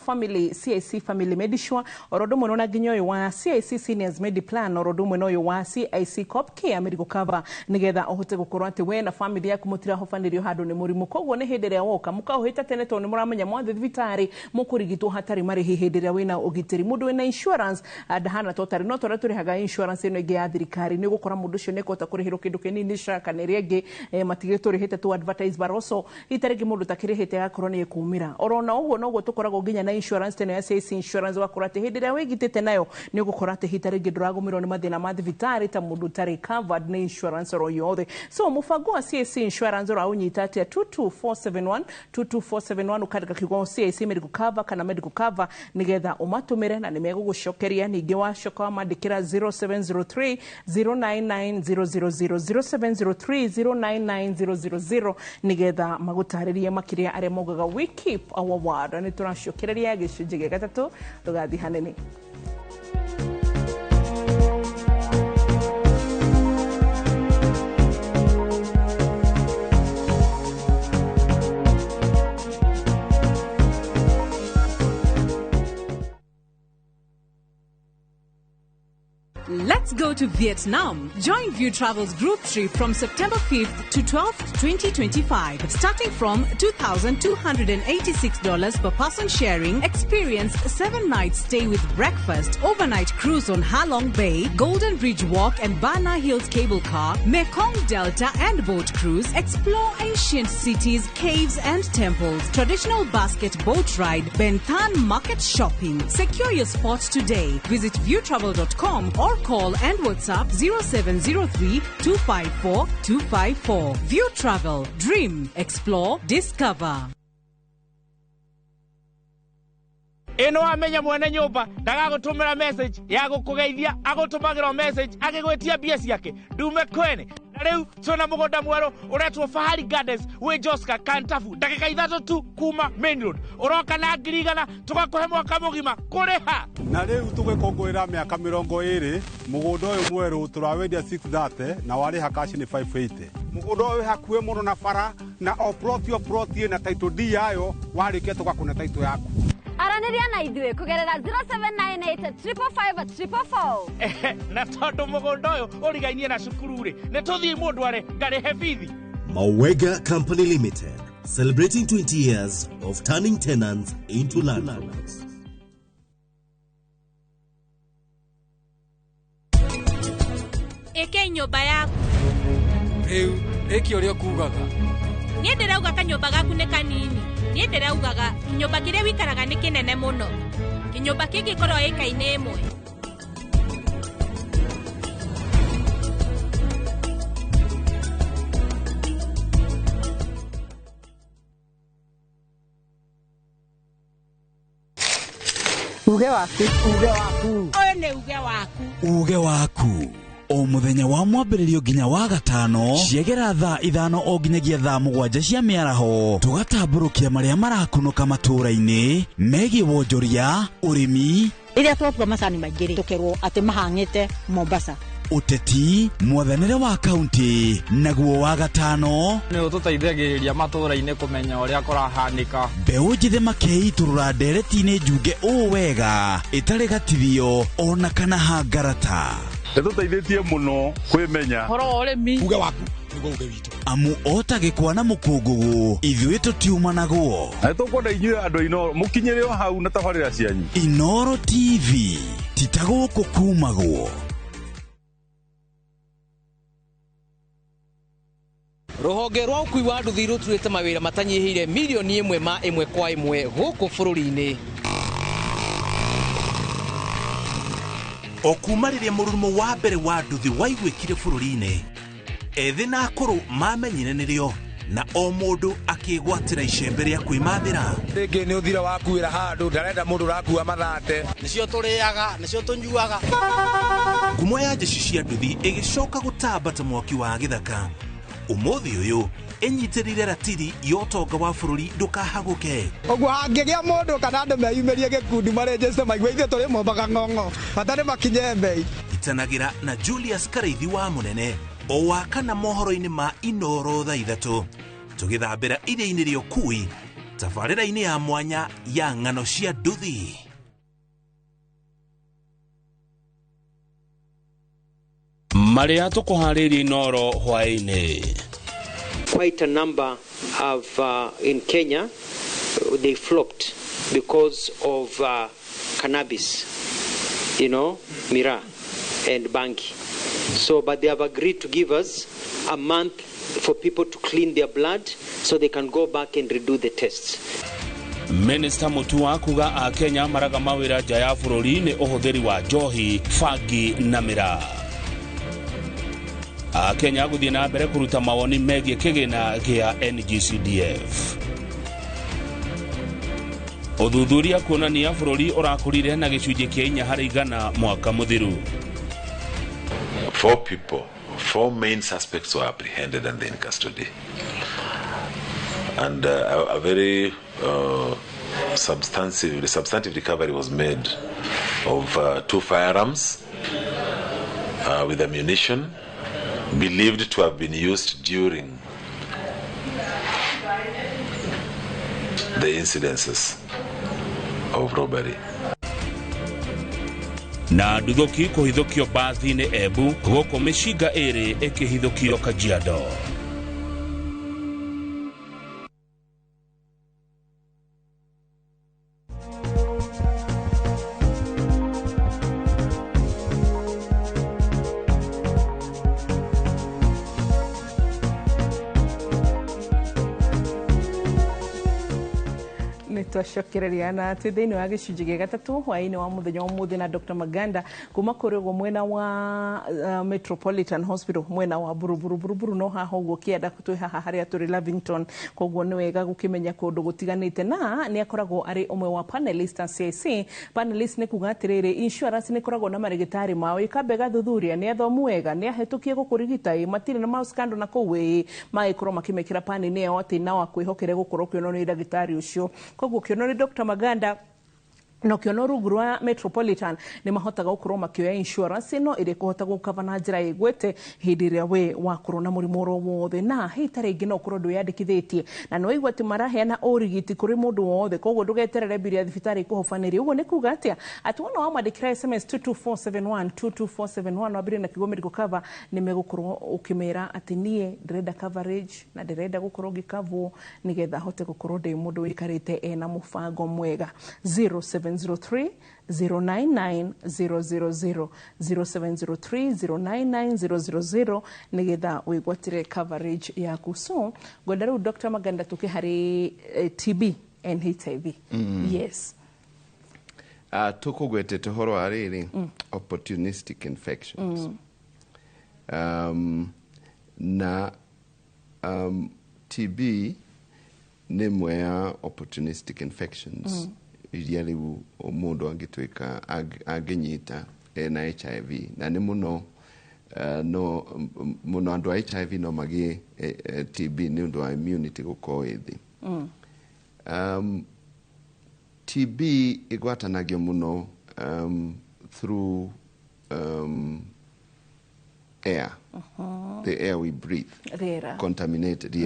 CIC Family Medisure oro ũndũ ũmwe na nginya ũyũ wa CIC Seniors Mediplan oro ũndũ ũmwe na ũyũ wa CIC Cop Care Medical Cover nĩgetha ũhote gũkorwo atĩ we na family yaku mũtirahobanĩrio handũ nĩ mũrimũ koguo nĩ hĩndĩ ĩrĩa woka mũkaũhĩta tene tondũ nĩ mũramenya mwathi thibitarĩ mũkũrigitwo hatarĩ marĩhi hĩndĩ ĩrĩa wĩna ũgitĩri mũndũ wĩna insurance ndahana totarĩ no tũrĩa tũrĩhaga insurance ĩno ĩngĩ ya thirikari nĩ ũgũkora mũndũ ũcio nĩ kũhota kũrĩhĩrwo kĩndũ kĩnini SHA kana ĩrĩa ĩngĩ matigĩ tũrĩhĩte tu advertise but also itarĩngĩ mũndũ takĩrĩhĩte agakorwo nĩ ĩkumĩra oro na ũguo noguo tũkoragwo nginya na insurance tene ya CIC Insurance ũgakora atĩ hĩndĩ ĩrĩa wĩgitĩte nayo nĩ ũgũkora atĩ hitarĩngĩ ndũragũmĩrwo nĩ mathĩna ma thibitarĩ ta mũndũ ũtarĩ covered nĩ insurance oro yothe so mũbango wa CIC Insurance ũraũnyita atĩa 22471 ũkandĩka kiugo CIC Medical Cover kana Medical Cover nĩgetha ũmatũmĩre na nĩ megũgũcokeria ningĩ wacoka wamandĩkĩra 0703 099 000 0703 099 000 nĩgetha magũtarĩrie makĩria arĩa maugaga we keep our word nĩ tũracokereria gĩcunjĩ gĩa gatatũ ndũgathiĩ hanene. Let Let's go to Vietnam. Join View Travel's group trip from September 5th to 12th, 2025. Starting from $2,286 per person sharing, experience 7 nights stay with breakfast, overnight cruise on Ha Long Bay, Golden Bridge Walk and Bana Hills cable car, Mekong Delta and boat cruise, explore ancient cities, caves and temples, traditional basket boat ride, Benthan market shopping. Secure your spot today. Visit viewtravel.com or call and WhatsApp 0703-254-254. View Travel. Dream. Explore. Discover. Eno amenya mwene nyumba ndagagutumira message ya gukugeithia agutumagira message agigwetia bia ciake ndume kwene na riu tuna mugunda mwero uretwo Fahari Gardens we Joska Kantafu ndagika 3 tu kuma main road uroka na ngirigana tugakuhe mwaka mugima kuriha na riu tugikongorera miaka 20 mugunda uyu mweru turawendia 630 na wari hakashi ni 580 mugunda uyu hakuwe muno na bara na oproti na title D yayo warikia tugakuna title yaku Araniria na idwe kugerera 0798-555-444. Na tondu mugondo uyu urigainie na cukuru ri ne tuthii mundu are ngarihe bithi. Mawega Company Limited, celebrating 20 years of turning tenants into landlords. Eke nyumba yaku. Riu, eki uria kugaga. Nie ndirauga kanyumba gaku ne kanini. Nie ndiraugaga kinyumba kiria wikaraga ni kinene muno. Kinyumba kingi korwo eka-ini imwe. Uge waku. Oyo ni uge waku. Uge waku. O muthenya wa mwambĩrĩrio nginya wa gatano ciegera thaa 5 o nginyagia thaa 7 cia mĩaraho tugatambũrũkia marĩa marakunũka matũũra-inĩ megiĩ wonjoria ũrĩmi rĩrĩa twatua macani maingĩ tũkerwo atĩ mahang'ĩte Mombasa ũteti mwathanĩre wa kaunti naguo wa gatano nĩ ũtũteithagĩrĩria matũũra-inĩ kũmenya ũrĩa kũrahanĩka mbeũ njĩthĩ makeitũrũra ndereti-inĩ njunge ũũ wega ĩtarĩ gatithio ona kana hangarata Nĩtũteithĩtie mũno kwĩmenya horo ũrĩmi uge waku nĩguo uge witũ amu otagĩkwa na mũkũngũgũ ithuĩ tũtiumanaguo na nĩtũkwenda inyuĩ andũ Inoro mũkinyĩre o hau na tabarĩra cianyu Inoro TV titagũkũ kumagwo Rũhonge rwa ũkui wa nduthi rũturĩte mawĩra matanyihĩire milioni 1 ma 1 kwa 1 gũkũ bũrũri-inĩ Okuma rĩrĩa mũrimũ wa mbere wa nduthi waigwĩkire bũrũri-inĩ ethĩ na akũrũ mamenyire nĩrĩo na o mũndũ akĩgwatĩra icembe rĩa kwĩmathĩra rĩngĩ nĩ ũthira wakuĩra handũ ndarenda mũndũ ũrakua mathate nĩcio tũrĩaga nĩcio tũnyuaga ngumo ya njeci cia nduthi ĩgĩcoka gũtamba ta mwaki wa gĩthaka ũmũthĩ ũyũ enyitĩrĩire ratiri yotonga wa bũrũri ndũkahagũke ũguo hangĩgĩa mũndũ kana andũ meyumĩrie gĩkundi marĩnjĩce maigua ithuĩ tũrĩ mombaga ng'ong'o hatarĩ makinye mbei itanagĩra na Julius Kareithi wa mũnene o wakana mohoro-inĩ ma Inoro thaa 3 tũgĩthambĩra iria-inĩ rĩa ũkui tabarĩra-inĩ ya mwanya ya ng'ano cia nduthi marĩa tũkũharĩria Inoro hwaĩ-inĩ. Quite a number of in Kenya they flopped because of cannabis, Mira and Bangi. So, but they have agreed to give us a month for people to clean their blood so they can go back and redo the tests. Minister Mutua kuga a Kenya maraga mawĩra nja ya bũrũri nĩ ũhũthĩri wa njohi, bangi na mĩraa. A Kenya gũthiĩ na mbere kũruta mawoni megiĩ kĩgĩna gĩa NGCDF. Ũthuthuria kuonania bũrũri ũrakũrire na gĩcunjĩ kĩa 4 harĩ 100 mwaka mũthiru. 4 main suspects were apprehended and in custody. And a very substantive recovery was made of 2 firearms with ammunition believed to have been used during the incidences of robbery. na nduthoki kuhithukio bathi-inĩ Embu gũkũ mĩcinga ĩrĩ ĩkĩhithũkio Kajiado. Twacokereria na thĩinĩ wa gĩcunjĩ gĩa gatatũ hwaĩ-inĩ wa mũthenya wa ũmũthĩ na Dr. Maganda kuma kũrĩ ũguo mwena wa Metropolitan Hospital mwena wa Buruburu no haha ũguo kĩenda twĩ haha harĩa tũrĩ Lavington, koguo nĩ wega gũkĩmenya kũndũ gũtiganĩte, na nĩ akoragwo arĩ ũmwe wa panelist a CIC. Panelist nĩ kuga atĩrĩrĩ, insurance nĩ ĩkoragwo na marĩgĩtarĩ mao, ĩkamba ĩgathuthuria nĩ athomu wega, nĩ ahĩtũkie gũkũrigita, matirĩ na maũskando na kũu magĩkorwo makĩmekĩra pani-inĩ yao atĩ na wakwĩhokere gũkorwo kĩonwo nĩ ndagĩtarĩ ũcio. Koguo kĩonwo nĩ Dr. Maganda no kĩono rungu rwa Metropolitan nĩ mahotaga gũkorwo makĩoya insurance ĩno ĩrĩa kũhota gũkava na njĩra ĩgwete hĩndĩ ĩrĩa we wakorwo na mũrimũ oro wothe, na hĩ tarĩ ingĩ no ũkorwo ndwĩyandĩkithĩtie na nĩ waigua atĩ maraheana ũrigiti kũrĩ mũndũ wothe, koguo ndũgeterere mbiri ya thibitarĩ ĩkũhobanĩrie. Ũguo nĩ kuga atĩa atĩ wona wamwandĩkĩra SMS 22471 wambire na kiugo medical cover, nĩ megũkorwo ũkĩmera atĩ niĩ ndĩrenda coverage na ndĩrenda gũkorwo ngĩkavwo nĩgetha hote gũkorwo ndĩ mũndũ wĩkarĩte ena mũbango mwega. 0703 099 000 0703 099 000 nĩgetha wĩgwatĩre coverage yaku. So ngwenda rĩu Dr. Maganda tũke harĩ TB and HIV. Yes. Tũkũgwetete ũhoro wa rĩrĩ opportunistic infections. Na TB nĩ mwe ya opportunistic infections iria rĩu mũndũ angĩtuĩka angĩnyita na HIV, na nĩ mũno andũ a HIV no magĩe TB nĩ ũndũ wa immunity gũkorwo ĩ thĩ. TB ĩgwatanagio mũno through air, the air we breathe, contaminated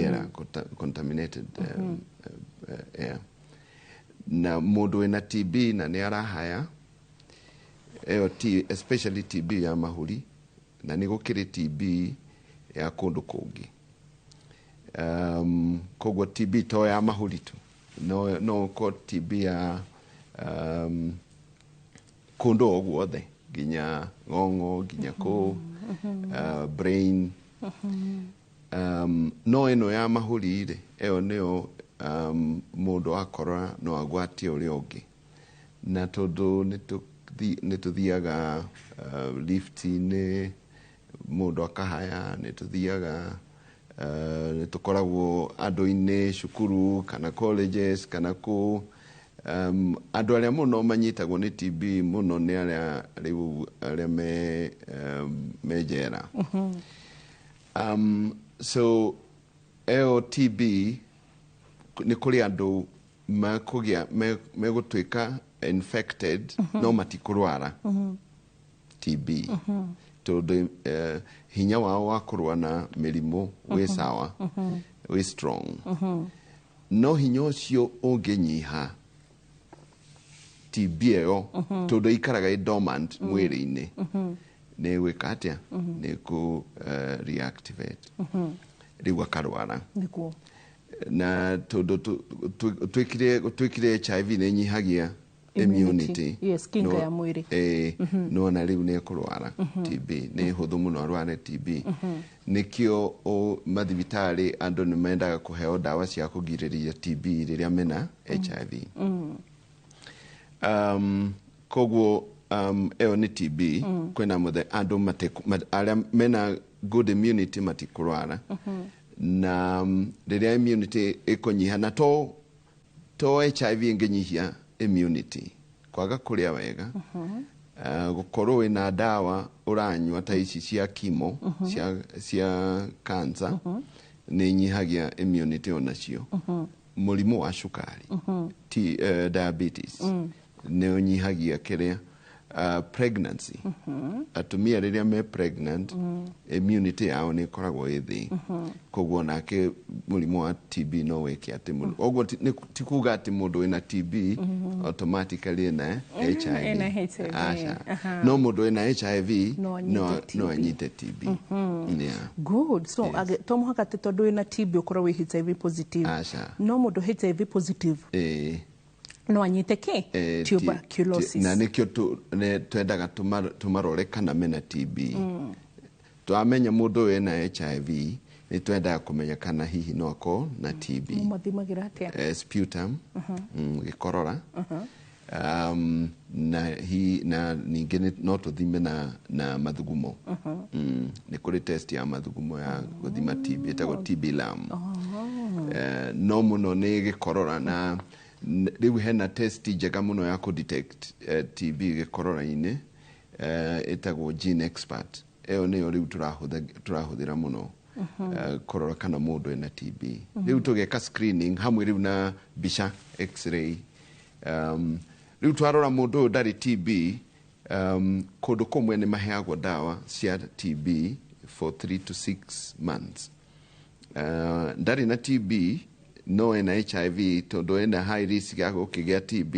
air. Na mũndũ wĩna TB na nĩ arahaya especially TB ya mahuri, na nĩ gũkĩrĩ TB ya kũndũ kũngĩ. Koguo TB to ya mahuri tu, no ko TB ya kũndũ o guothe, nginya ng'ong'o, nginya kũu brain. No ĩno ya mahuri rĩ, ĩyo nĩyo mũndũ akora no agwatie ũrĩa ũngĩ, na tondũ nĩ tũthiaga lift-inĩ, mũndũ akahaya, nĩ tũthiaga nĩ tũkoragwo andũ-inĩ cukuru kana colleges kana kũ andũ arĩa mũno manyitagwo nĩ TB mũno nĩ arĩa me njera. So eo TB nĩ kũrĩ andũ megũtuĩka infected no matikũrwara TB tondũ hinya wao wa kũrũa na mĩrimũ wĩ sawa, wĩ strong. No hinya ũcio ũngĩnyiha TB ĩyo tondũ ikaraga dormant mwĩrĩ-inĩ, nĩ gwĩka atĩa? Nĩ kũ reactivate, rĩu akarwara. Na tondũ twĩkire HIV nĩ nyihagia immunity, kinga ya mwĩrĩ, no na rĩu nĩ kũrwara TB, nĩ hũthũ mũno arware TB. Nĩkĩo mathibitarĩ andũ nĩ mendaga kũheo ndawa cia kũgirĩrĩria TB rĩrĩa mena HIV. Koguo ĩyo nĩ TB. Kwĩna andũ arĩa mena good immunity matikũrwara, na rĩrĩa immunity ĩkũnyiha, na to HIV ĩngĩnyihia immunity, kwaga kũrĩa wega, gũkorwo wĩna ndawa ũranyua ta ici cia chemo cia cancer nĩ inyihagia immunity onacio. Mũrimũ wa cukari, diabetes, nĩ ũnyihagia kĩrĩa pregnancy atumia riria me pregnant immunity yao ni koragwo ithi koguo nake murimu wa TB no weke ati oguo ti kuga ati mundu ina TB automatically na HIV no mundu ina HIV no anyite TB good so tomu hakate tondu ina TB ukora wi HIV positive no mundu HIV positive no anyite ke tuberculosis na nikyo twendaga tumarore kana mena TB twamenya mundu wina HIV ni twendaga kumenya kana hihi no ako na TB mathimagira atia sputum gikorora na ningine no tuthime na mathugumo ni kuri test ya mathugumo ya guthima TB etago TB lam no muno ni gikorora na riu hena test njega muno ya ku detect TB gikorora-ini etagwo gene expert eyo niyo riu turahuthira muno korora kana mundu ena TB riu tugeka screening hamwe riu na bisha x-ray riu twarora mundu ndari TB kundu kumwe ni maheagwo dawa cia TB for 3 to 6 months ndari na TB no ena HIV tondu ena high risk ya gukigia TB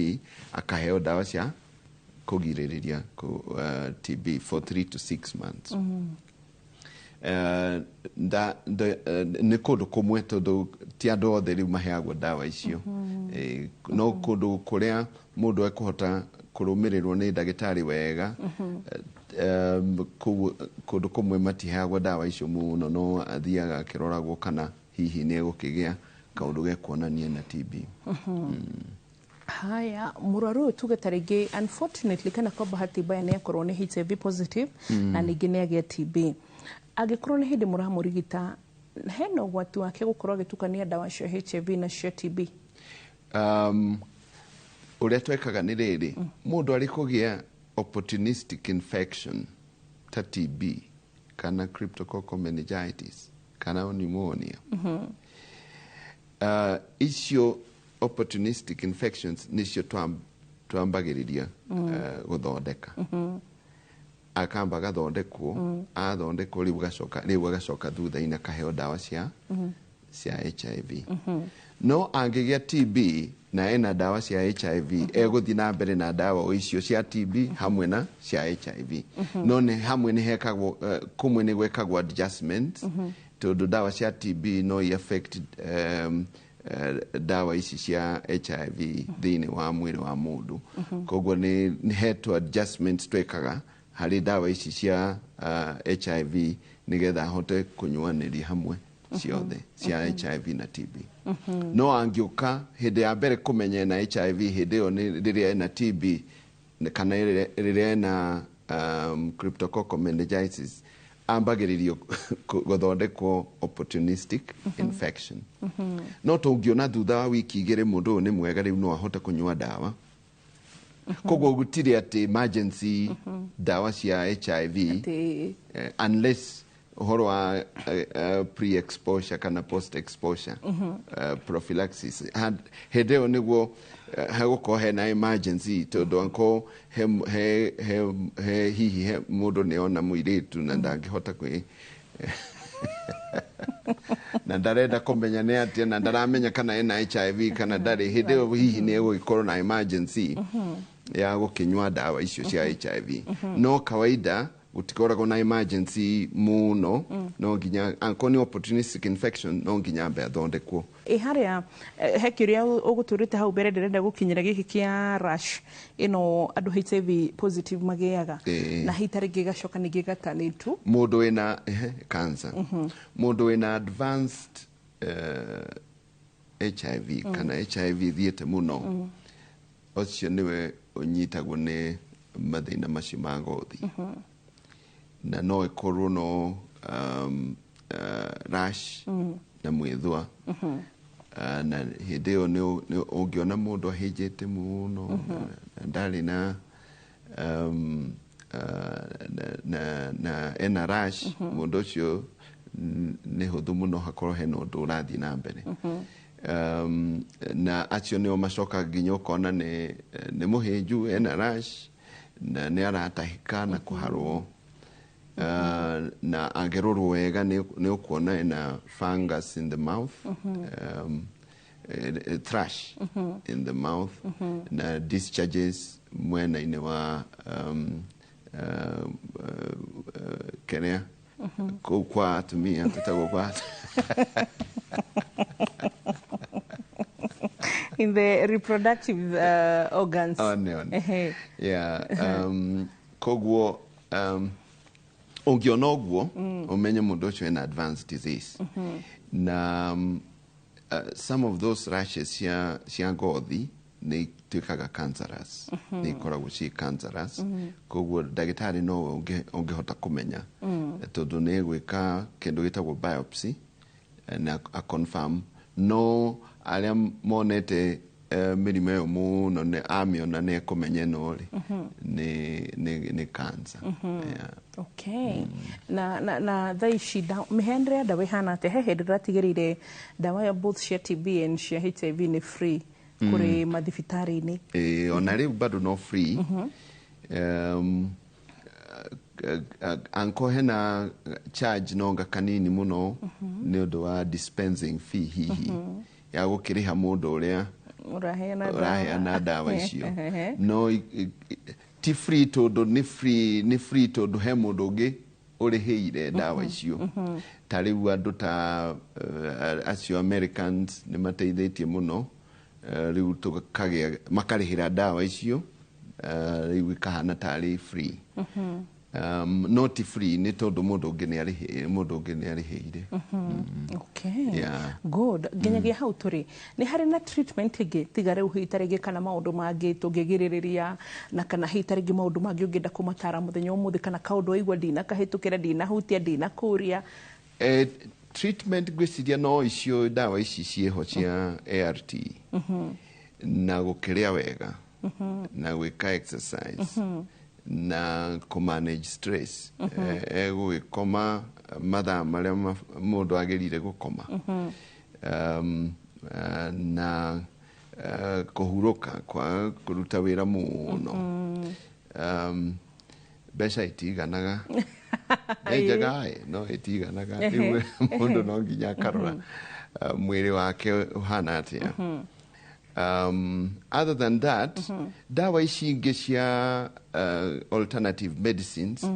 akaheo dawa cia kugiririria TB for 3 to 6 months ni kundu kumwe tondu ti andu othe riu maheagwo dawa icio no kundu kuria mundu ekuhota kurumirirwo ni ndagitari wega kundu kumwe matiheagwo dawa icio muno no athiaga akiroragwo kana hihi ni egukigia kaundu ge kuonania na TB haya muraru tuge tarige unfortunately kana kwa bahati mbaya ni akorwo ni HIV positive na ningi ni agia TB agikorwo ni hindi muramurigita heno gwatu wake gukorwo gitukania dawa cia HIV na cia TB uria twekaga ni riri mundu ari kugia opportunistic infection ta TB kana cryptococcal meningitis kana pneumonia icio opportunistic infections nicio twambagiriria guthondeka akamba gathondekwo athondekwo riu gacoka thutha-ini akaheo dawa cia HIV no angigia TB na ena dawa cia HIV eguthi na mbere na dawa icio cia TB hamwe na cia HIV no ni hamwe ni hekagwo kumwe ni gwekagwo adjustment tondu dawa cia TB no affect dawa ici cia HIV thini wa mwiri wa mundu koguo ni hetwo adjustments twekaga hari dawa ici cia HIV nigetha hote kunyuaniria hamwe ciothe cia HIV na TB no angiuka hindi ya mbere kumenya na HIV hindi yo ni riria na TB kana riria na cryptococcal meningitis ambagiririo guthondekwo opportunistic infection no tungiona thutha wa wiki igiri mundu ni mwega riu no ahote kunyua dawa koguo gutiri ati emergency dawa cia HIV unless uhoro wa pre exposure kana post exposure prophylaxis hindi yo niguo hagukorwo hena emergency tondu anko hihi mundu ni ona muiritu na ndangihota kwi na ndarenda kumenya ni atia na ndaramenya kana ena HIV kana ndari hindi yo hihi ni egukorwo na emergency ya gukinywa dawa icio cia HIV no kawaida gutikoragwo na emergency muno no nginya anko ni opportunistic infection no nginya mbe athondekwo haria hekiria uguturite hau mbere ndirenda gukinyira giki kia rash ino andu HIV positive magiaga na hitari gigacoka ni gigatanitu mundu wina cancer mundu wina advanced HIV kana HIV thiete muno ocio niwe unyitagwo ni mathina macio ma ngothi na no ikorwo no rash na mwithwa na hindi yo ni ungiona mundu ahijite muno ndari na ena rash mundu ucio ni huthu muno hakorwo hena undu urathi na mbere na acio nio macoka nginya ukona ni muhinju ena rash na nä aratahika na kå harwo na angerorwo wega nä å kuona ena fungus in the mouth, thrush in the mouth, na discharges mwena-inä wa kerea kå kwa atumia gwätagwo kwa in the reproductive organs. Yeah. Koguo ũngĩona ũguo ũmenye mũndũ ũcio ena advanced disease. Na some of those rashes cia ngothi nĩ ituĩkaga cancerous, nĩ ikoragwo ci cancerous. Koguo ndagĩtarĩ no ũngĩhota kũmenya tondũ nĩ gwĩka kĩndũ gĩtagwo biopsy na a confirm no arĩa monete mĩrimũ ĩyo mũno nĩ amĩona nĩ ekũmenya no rĩ nĩ cancer. Okay. Na thaa ici mĩhendere ya ndawa ĩhana atĩa? He hĩndĩ ndĩratigĩrĩire ndawa ya both cia TB and cia HIV nĩ free kũrĩ mathibitarĩ-inĩ. Ona rĩu bado no free. Anko hena charge nonga kanini mũno nĩ ũndũ wa dispensing fee hihi ya gũkĩrĩha mũndũ ũrĩa ũraheana ndawa icio. No ti free tondũ nĩ free tondũ he mũndũ ũngĩ ũrĩhĩire ndawa icio. Ta rĩu andũ ta acio Americans nĩ mateithĩtie mũno, rĩu tũkagĩa makarĩhĩra ndawa icio, rĩu ikahana tarĩ free. Not free nĩ tondũ mũndũ ũngĩ nĩ arĩhĩire. Okay. Good. Nginyagia hau tũrĩ nĩ harĩ na treatment ĩngĩ tiga rĩu hihi tarĩngĩ kana maũndũ mangĩ tũngĩgirĩrĩria na kana hihi tarĩngĩ maũndũ mangĩ ũngĩenda kũmatara mũthenya ũmũthĩ kana kaũndũ waigua ndinakahĩtũkĩra ndinahutia ndinakũria? Treatment gwĩciria no icio ndawa ici ciĩho cia ART na gũkĩrĩa wega na gwĩka exercise na manage stress. Gũgĩkoma mathaa marĩa mũndũ agĩrĩire gũkoma na kũhurũka kwa kũruta wĩra mũno. Mbeca itiganaga nĩ njega no itiganaga, rĩu mũndũ no nginya akarora mwĩrĩ wake ũhana atĩa. Other than that, dawa ici ingĩ cia alternative medicines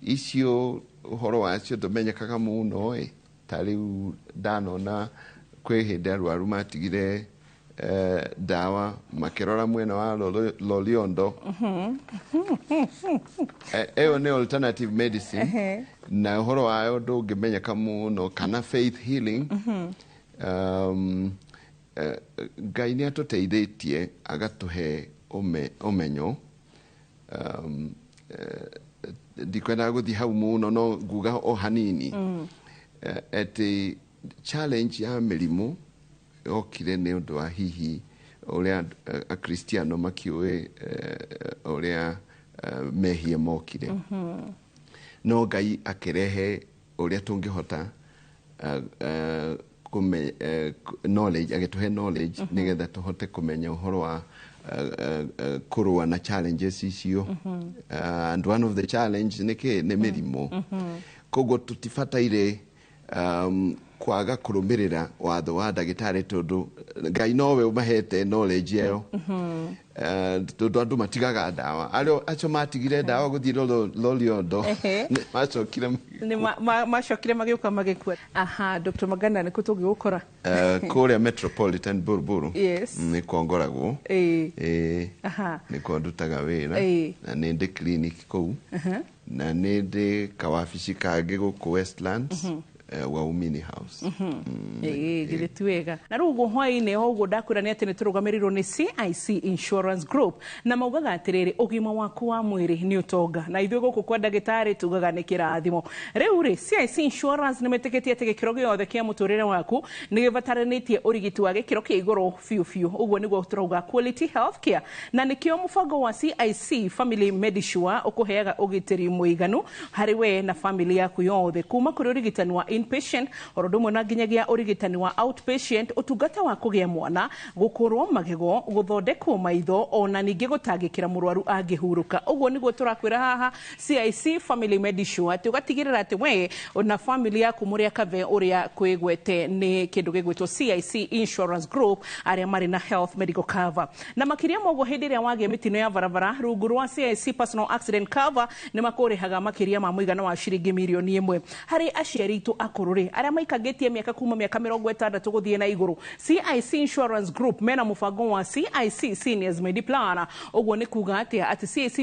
icio ũhoro wacio ndũmenyekaga mũno. Ta rĩu ndanona kwĩ hĩndĩ arwaru matigire dawa makĩrora mwena wa Loliondo. Ĩyo nĩ alternative medicine na ũhoro wayo ndũngĩmenyeka mũno, kana faith healing. Ngai nĩ atũteithĩtie agatũhe ũmenyo. Ndikwenda gũthiĩ hau mũno no nguga o hanini atĩ challenge ya mĩrimũ yokire nĩ ũndũ wa hihi ũrĩa akristiano makiũĩ ũrĩa mehia mokire. No Ngai akĩrehe ũrĩa tũngĩhota knowledge, agĩtũhe knowledge nĩgetha tũhote kũmenya ũhoro wa kũrũa na challenges icio. And one of the challenge nĩ mĩrimũ. Koguo tũtibataire kwaga kũrũmĩrĩra watho wa ndagĩtarĩ tondũ Ngai nowe ũmahete knowledge ĩyo. Tondũ andũ matigaga ndawa, acio matigire ndawa gũthiĩ Loliondo macokire magĩũka magĩkua. Dr. Magana nĩkũ tũngĩgũkora? Kũrĩa Metropolitan Buruburu nĩkuo ngoragwo, nĩkuo ndutaga wĩra na nĩ ndĩ clinic kũu na nĩ ndĩ kawabici kangĩ gũkũ Westlands wa Umini House. Githĩ ti wega. Na rĩu hwaĩ-inĩ ũguo ndakwĩra nĩ atĩ nĩ tũrũgamĩrĩirwo nĩ CIC Insurance Group na maugaga atĩrĩrĩ ũgima waku wa mwĩrĩ nĩ ũtonga na ithuĩ gũkũ kwa ndagĩtarĩ tugaga nĩ kĩrathimo. Rĩu rĩ CIC Insurance nĩ metĩkĩtie atĩ gĩkĩro gĩothe kĩa mũtũrĩre waku nĩ gĩbataranĩtie ũrigiti wa gĩkĩro kĩa igũrũ biũ biũ. Ũguo nĩguo tũrauga quality health care na nĩkĩo mũbango wa CIC Family Medisure ũkũheaga ũgitĩri mũiganu harĩ we na family yaku yothe kuma kũrĩ ũrigitani wa inpatient orodomwe na nginyagia urigitani wa outpatient utungata wa kugia mwana gukurwo magego guthondekwo maitho ona ningi gutangikira murwaru angihuruka uguo niguo turakwira haha CIC family medicine ati ugatigirira ati we na family yaku muria kave uria kwigwete ni kindu gigwitwo CIC Insurance Group aria mari na health medical cover na makiria mogo hindi ria wage mitino ya barabara rungu rwa CIC personal accident cover ni makurihaga makiria ma muigana wa shiringi milioni 1 hari aciari itu akururi aria maikagetie miaka kuma miaka 60 guthie na iguru CIC Insurance Group mena mufango wa CIC Seniors Mediplan uguo ni kuga ati CIC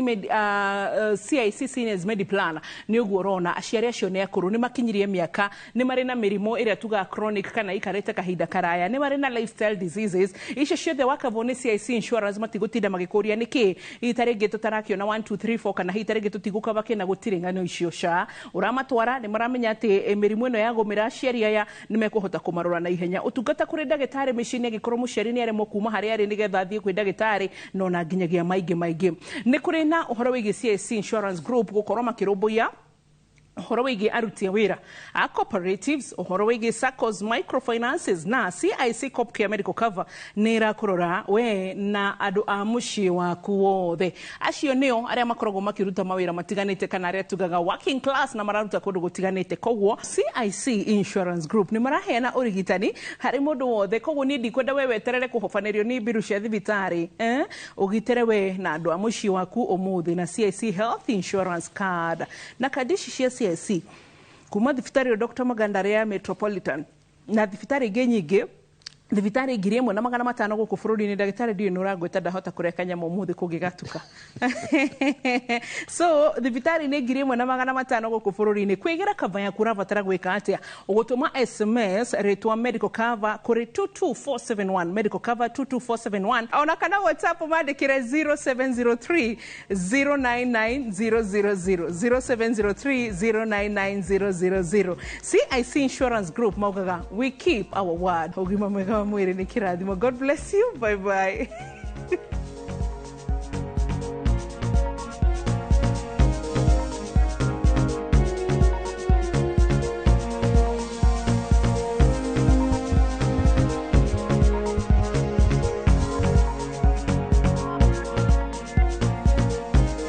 Seniors Mediplan ni uguo rona aciari acio ne akuru ni makinyirie miaka ni mari na mirimo iria tuga chronic kana ikarete kahinda karaya ni mari na lifestyle diseases icio ciothe wakavone CIC Insurance matigutinda magikuria niki itarenge tutarakio na 1 2 3 4 kana itarenge tutiguka bake na gutire ngano icio sha uramatwara ni maramenya ati mirimo ino yagomira aciari aya ni mekuhota kumarora na ihenya utungata kuri ndagitari micini gikorwo muciari ni aremo kuma hari ari nigetha athie kwi ndagitari no na nginyagia maige ni kuri na uhoro wigi CIC Insurance Group gukorwo makirumbuya uhoro wigi aruti wira a cooperatives uhoro wigi SACCOs microfinances na CIC Corp Care Medical Cover nira kurora we na adu a mushi waku wothe acio nio aria makoragwo makiruta mawira matiganite kana aria tugaga working class na mararuta kundu gutiganite koguo CIC Insurance Group ni maraheana urigitani hari mundu wothe koguo ni ndikwenda we weterere kuhofanirio ni biru cia thibitari ugitere we na adu a mushi waku umuthi na CIC Health Insurance Card na kadishi cia CIC kuma thibitari Dr. Magandare ya Metropolitan na thibitari nyingi thibitari ngiri 1,500 guku bururi ni ndagitari ndiyo nuragweta ndahota kureka nyama umuthi kugigatuka so thibitari ni ngiri 1,500 guku bururi ni kwigira kava ya kurabatara gwika atia ugutuma SMS retwa medical cover kuri 22471 medical cover 22471 ona kana WhatsApp mandikire 0703 099000 0703 099000 CIC Insurance Group maugaga we keep our word ugima mwega mwiri ni kirathimo. God bless you. Bye bye.